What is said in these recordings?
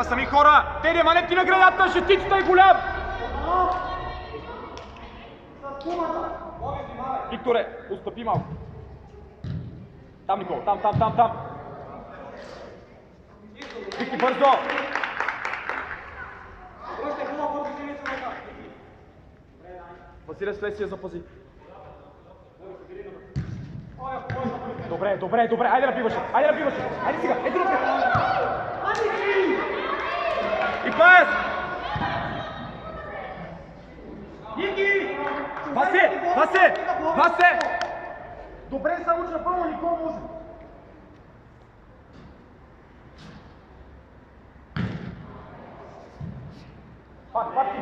Има сами хора! Теди, ма не ти на градата, шестицата е голям! Викторе, отстъпи малко. Там, Никол, там. Вики, бързо! Василе, след си я запази. Добре, айде да биваш! Айде сега, ето напред! И пас! Васе! Добре, само че напълно Никол може.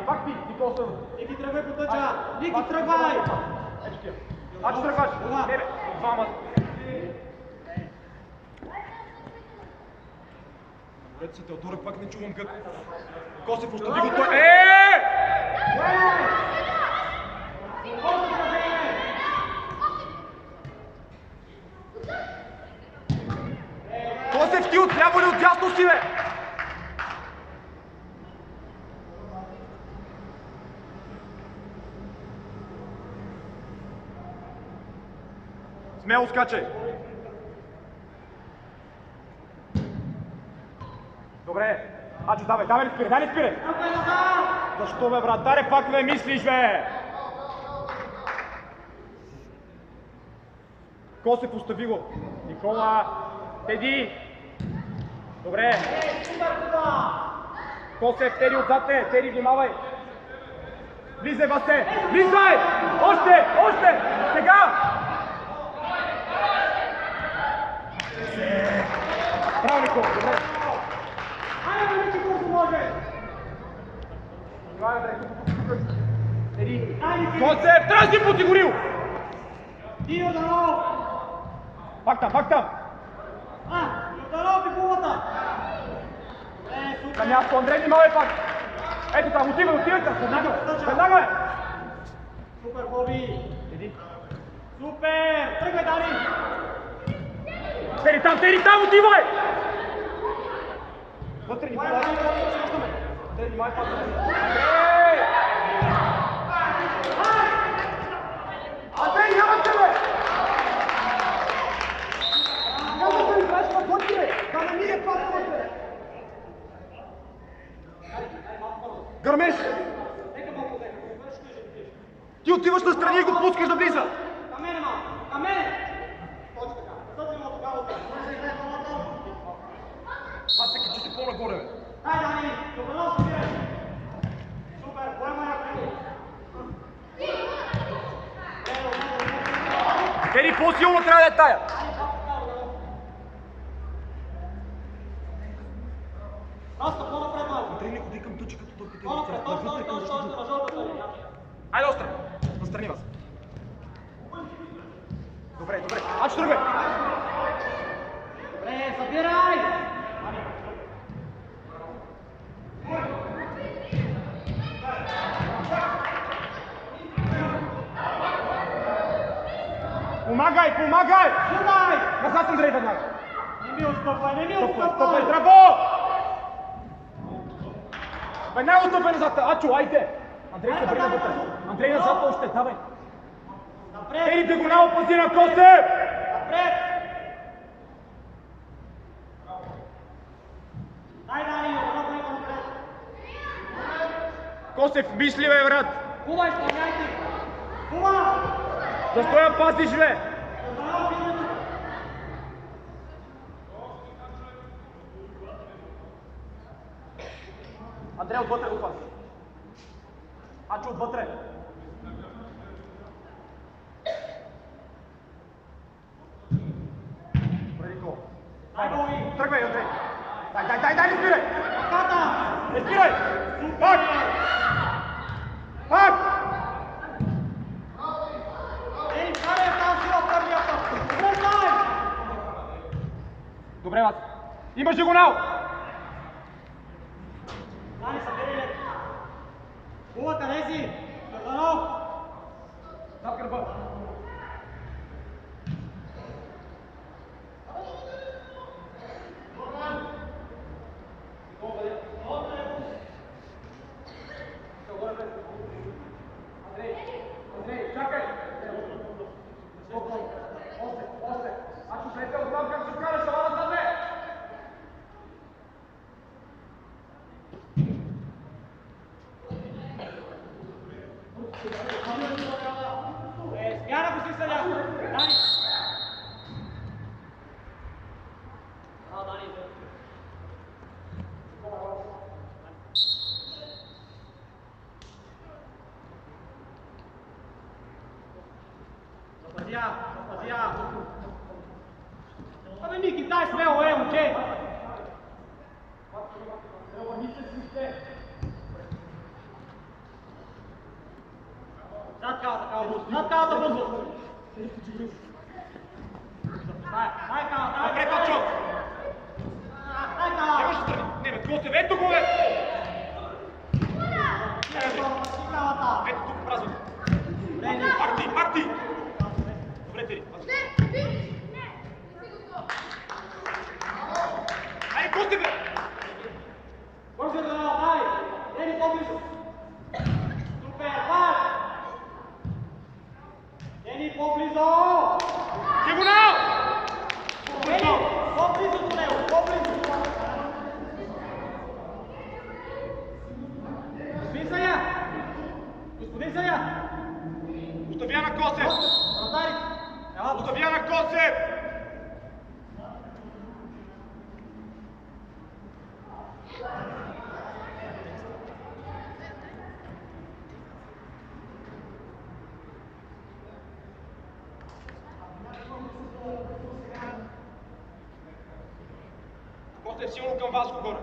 Пак ти, Никол Сън. Ники, тръгвай по тъча! Ники, тръгвай! Ето ти. Че тръгваш. Тебе, двама. Борете се, Теодорък, пак не чувам как. Косев, остави го той. Косев, ти отляво или отдясно си, бе? Смело скачай! Добре! Ачо, давай ли спире! Защо, бе, братаре, пак ме мислиш, бе? Косев, остави го! Никола! Теди! Добре! Косев, Теди отзад те! Теди, внимавай! Влизай, Васе! Влизай! Още! Сега! Браво, Никол! Добре! Айде, вече колко може! Теди! Косев, трябва да си потигорил! Йорданов! Пак там! Йорданов и булата! На място, Андрей, внимавай пак! Ето там, отивай там! Веднага, бе! Супер, Боби! Теди! Супер! Тръгвай, Дани! Теди там, отивай! Вътре, Николай! Теди, внимавай пак! Андрей, няма те, бе! Няма да играеш на вътре, бе! Да не мине пак вътре! Гърмеш! Ти отиваш на страни и го пускаш да влиза! Към мене, малко! Към мене! Точно така! Съдим от тогава! Аз се качи си по-нагоре, бе! Дай, Дани! Йорданов, събирай! Супер! Поема я пред! Теди, по-силно трябва да е тая! Раска, по-напред малко! Андрей, не ходи към тъча, като той къде По-напред, точно, на жълтата линия. Айде, остров! Настрани вас! Добре! Ачо, тръгвай! Добре, събирай! Помагай! Шутай! Назад, Андрей, веднага! Не ми отстъпвай! Стъпвай, здраво! Веднага отстъпвай назад! Ачо, айде! Андрей, се бри навътре! Андрей, назад още, давай! Напред! Ей, диагонал, пази на Косев! Напред! Дай, Дани, Йорданов, него напред! Косев, мисли, бе, брат! Куба, изпълняйте! Куба! Защо я пазиш, бе? Йорданов, идвай тук! Андрей, отвътре го пази! Ачо, отвътре! Дай, Боби! Тръгвай, Андрей! Дай, не спирай! Ръката! Не спирай! Пак! Ей, карай тази сила в първия път! Връщай! Добре, Вас! Имаш диагонал! Дани, събери ли? Куба, къде си? Йорданов! Над гърба! Смяна го си съдя! Дани! Запазя! Абе, Ники, дай смело, момче! Зад калата бързо! Дай кала, дай! Напред, Пачо! Дай кала! Не може страни! Не, бе, Костев, ето го, бе! Ето тук, празно! Пак ти! Добре, Тери! Айде, Костев, бе! Бързо да дай! Ели по-близо! Супер, пак! Ели по-близо! Диагонал! Ели, по-близо до него, по-близо! Господин Съня! Господин Съня! Оставяна Косев! Вратари! Оставяна Косев! Костев, силно към вас горе.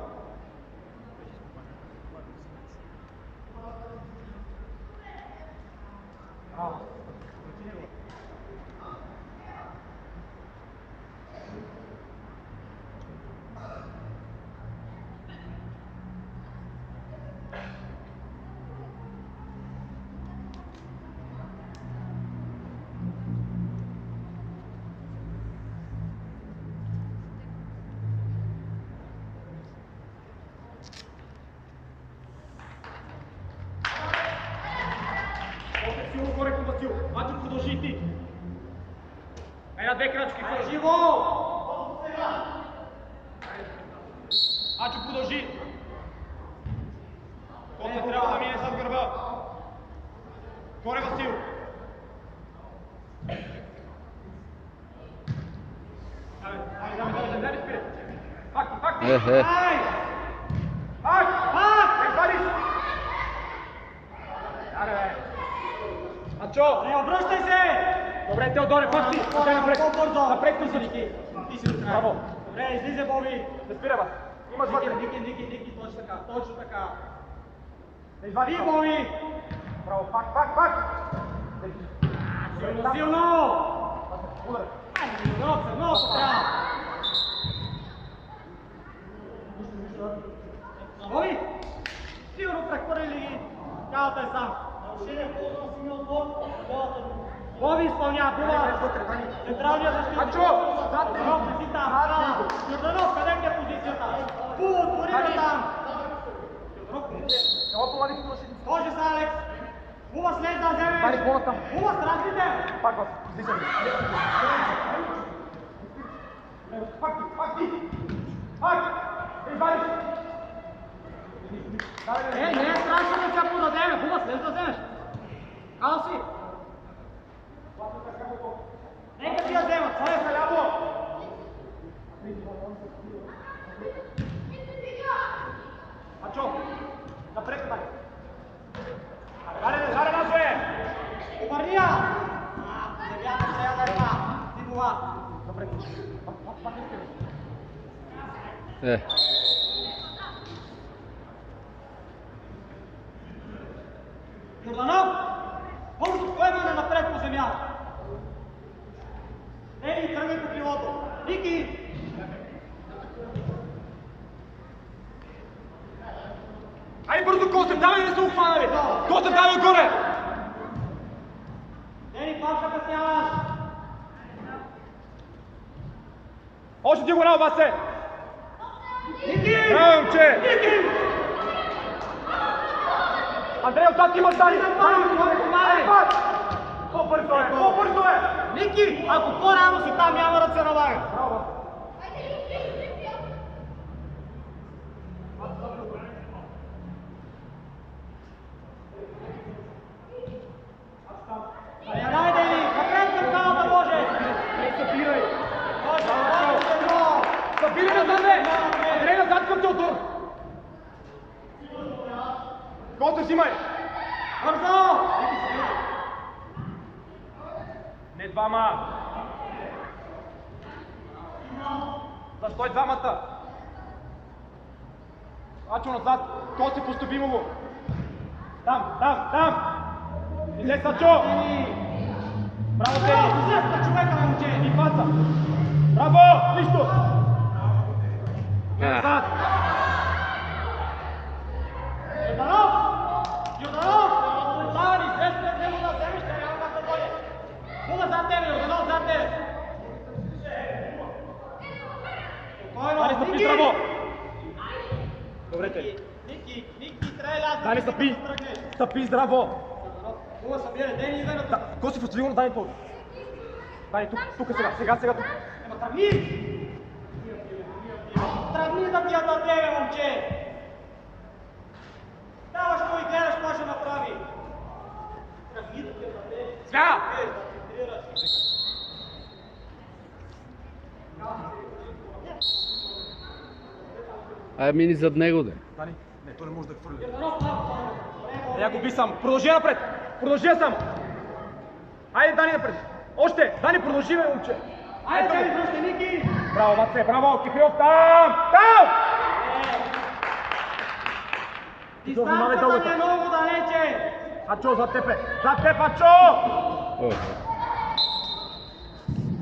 Силно горе към Васил. Мачо, продължи и ти. Една-две крачки. Живо! Мачо, продължи. Костя трябва да мине зад гърба. Горе, Васил. Давай, спирай. Пак ти. Ай! Пак! Не хвалиш! Аре, бе. Мачо! Не обръщай се! Добре, Теодоре, пак ти! Напред ти си, Ники! Ти си докрай. Браво! Добре, излизай, Боби! Не спира, бас! Имаш вътре! Ники, точно така! Не извади! Ти, Боби! Браво, пак! Силно! Удар! Много се трябва! Боби! Сигурно прехвърли ги! Калата е сам! Боби изпълнява това! Централния защитник! Мачо! Йорданов, не си там! Йорданов, къде е позицията? Пул, отвори ме там! Може са, Алекс! Пува след да вземеш! Пува страхите! Пак, бас! Излизай! Пак ти! Не извадиш! Не е страшно да се подадеме! Пува след да вземеш! Кал си! Нека ти я вземат! Своя саляво! Мачо! Напред, дай! Заре, назове! Обърния! Земята трябва да е това! Ти това! Напред! Йорданов! Бързо, поемане напред по земята! Ели, тръгай по крилото! Ники! Ай, бързо, Костев, давай да се ухвана, бе! Костев, давай отгоре! Ели, пак закъсняваш! Още диагонал, Васе! Ники! Браво, момче! Ники! Андрей, отзад имаш Дани! Помагай! По-бързо е! Ники, ако по-рано си там, няма да се налага! Браво! двама! Застой двамата! Ачо назад! Коси по Стобимово! Там! Излез, Ачо! Браво, Тери! Излез човека, момче! И паса! Браво! Нищо! Назад! Йорданов! Саван, излез пред него да вземеш, няма как да дойде. Буга зад тебе, Йорданов, зад тебе! Дани, стъпи здраво! Добре, Тери. Ники, трябва да Дани, стъпи! Стъпи здраво! Буга събира, Дени, идва на... Коси в Стобимово, Дани, по... Дани, тук сега тук. Ема тръгни! Тръгни да ти я даде, момче! Даваш го и гледаш какво ще направи! Тръгни да ти я даде! Сега! Ай, мини зад него, де. Дани, не, той не може да хвърли. Я го би сам. Продължи напред! Продължи само! Айде, Дани, напред! Още! Дани, продължи, бе, момче! Айде, Дани, връщай, Ники! Браво, Ваце, браво! Кихрилов, там! Дистанцията е много далече! Ачо, зад теб, Ачо!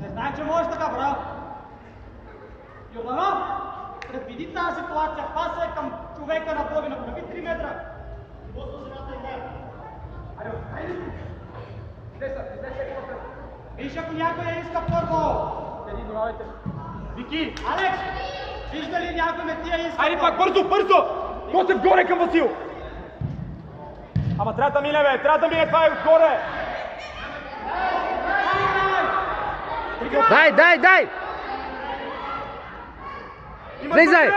Не знае, че можеш така, браво! Йорданов, предвиди тази ситуация, паса е към човека на Боби, направи 3 метра! Виж, ако някой я иска първо! Вики! Алекс, вижда ли някой ме тия иска? Айде пак, бързо! Косев горе към Васил! Ама трябва да мине, бе! Трябва да мине, това е отгоре! Дай! Влизай!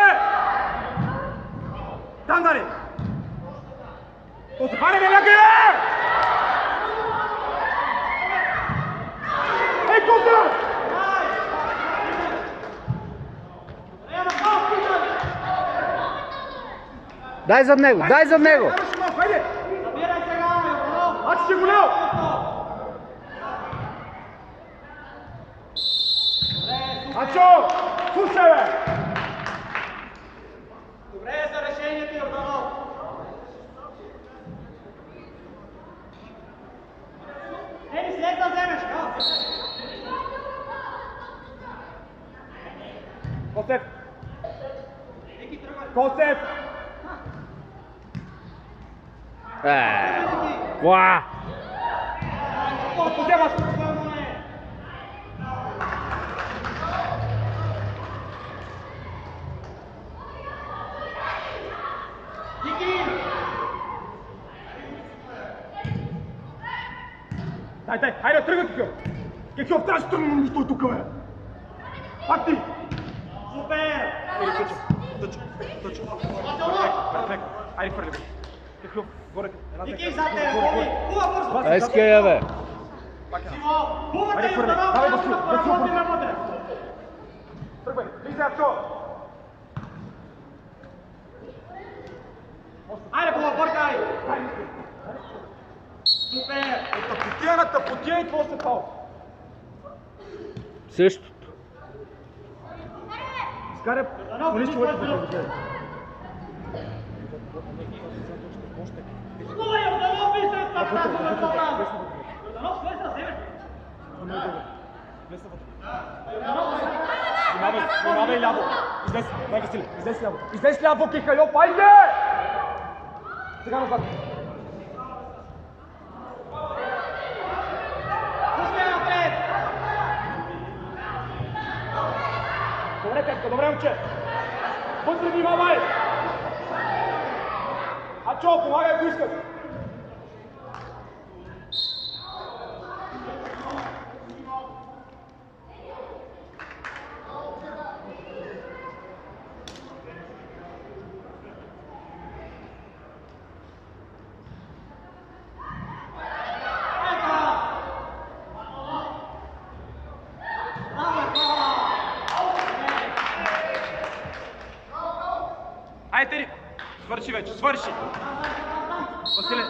Там, Дани! Косев, айде, бе, някъде! Ей, Косев! Дай зад него! Айде! Забирай сега, Йорданов! Аз ще го лял! Ачо! Слушай, бе! Добре е за решението, Йорданов! Ели, след да вземеш! Косев! Ники, тръгвай! Косев! Уа! Подема! Ники! Дай, хайде, тръгвай, Кихрилов! Кихрилов, трябва да тръгнем, стой тук, бе! Пак ти! Супер! Тъчо. Перфект. Айде, хвърли, бе. Кихрилов, горе. Ники, зад тебе, Боби! Хубава бързо! Еска я, бе! Хубавата Айде, хвърли. Йорданов! Давай, Трябва да Васил, поработим вътре! Тръгвай, влизай, Ачо! Айде, Боба, бъркай! Супер! Тъпотия и какво се пал? Същото. Изкарай, хвали човека да го гледа. Хубава Йорданов, вижте това тази Йорданов! Йорданов, след да вземеш! Внимавай ляво. Излез, дай Василе, излез ляво. Излез ляво, Кихрилов, айде! Сега назад. Пускай напред! Добре, Петко, добре, момче. Вътре внимавай! Ачо, помагай, ако искаш. Айде, Тери! Свърши вече, свърши! Василе,